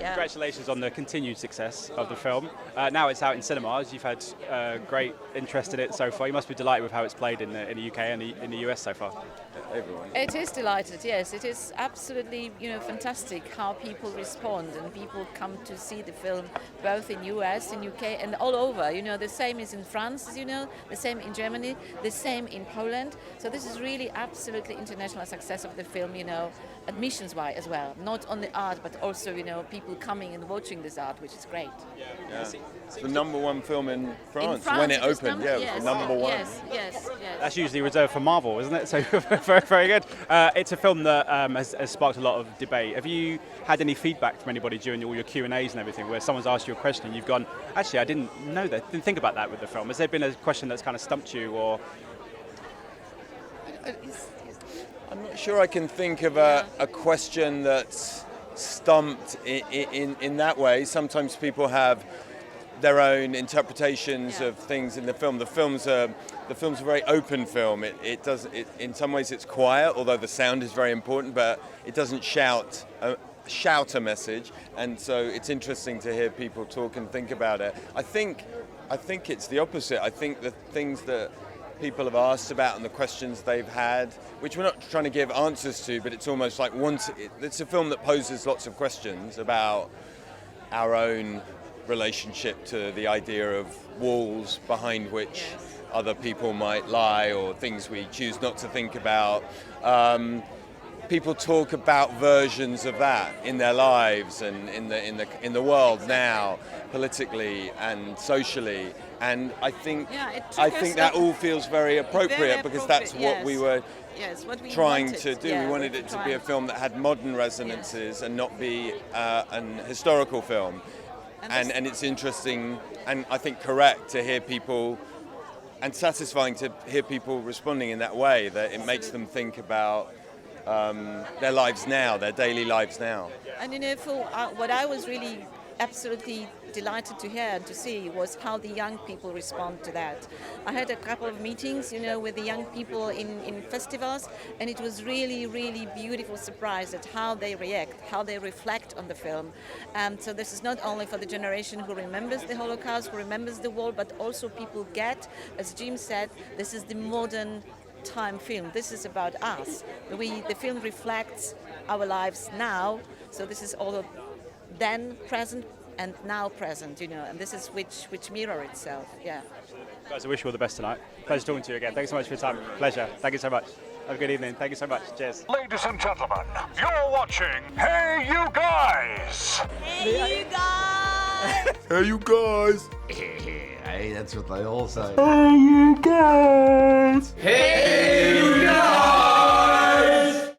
Yeah. Congratulations on the continued success of the film. Now it's out in cinemas. You've had great interest in it so far. You must be delighted with how it's played in the UK and in the US so far. Everyone. It is delighted, yes. It is absolutely, fantastic how people respond and people come to see the film both in US, in UK and all over. The same is in France, as you know, the same in Germany, the same in Poland. So this is really absolutely international success of the film, admissions-wise as well. Not only art, but also, people coming and watching this art, which is great. Yeah. It's the number one film in France when it opened. It was number one. Yes. That's usually reserved for Marvel, isn't it? So very, very good. It's a film that has sparked a lot of debate. Have you had any feedback from anybody during all your Q&As and everything, where someone's asked you a question and you've gone, actually, I didn't know that, didn't think about that with the film? Has there been a question that's kind of stumped you, or? I'm not sure I can think of a question that's stumped in that way. Sometimes people have their own interpretations of things in the film. The film's a very open film. In some ways it's quiet, although the sound is very important, but it doesn't shout a message. And so it's interesting to hear people talk and think about it. I think it's the opposite. I think the things that people have asked about and the questions they've had, which we're not trying to give answers to, but it's almost like it's a film that poses lots of questions about our own relationship to the idea of walls behind which other people might lie, or things we choose not to think about. People talk about versions of that in their lives and in the world now, politically and socially, and I think that all feels very appropriate because that's what we were trying to do. We wanted it to be a film that had modern resonances and not be an historical film. And it's interesting and I think correct to hear people, and satisfying to hear people responding in that way, that it makes them think about their lives now, their daily lives now. And what I was really absolutely delighted to hear and to see was how the young people respond to that. I had a couple of meetings, with the young people in festivals, and it was really, really beautiful surprise at how they react, how they reflect on the film. So this is not only for the generation who remembers the Holocaust, who remembers the war, but also people get, as Jim said, this is the modern time film. This is about us. The film reflects our lives now, so this is all then present and now present, and this is which mirror itself. Guys, I wish you all the best tonight. Pleasure talking to you again. Thanks so much for your time. Pleasure. Thank you so much. Have a good evening. Thank you so much. Cheers. Ladies and gentlemen, you're watching Hey You Guys! Hey, you guys! Hey, you guys! Hey, that's what they all say. Hey, you guys!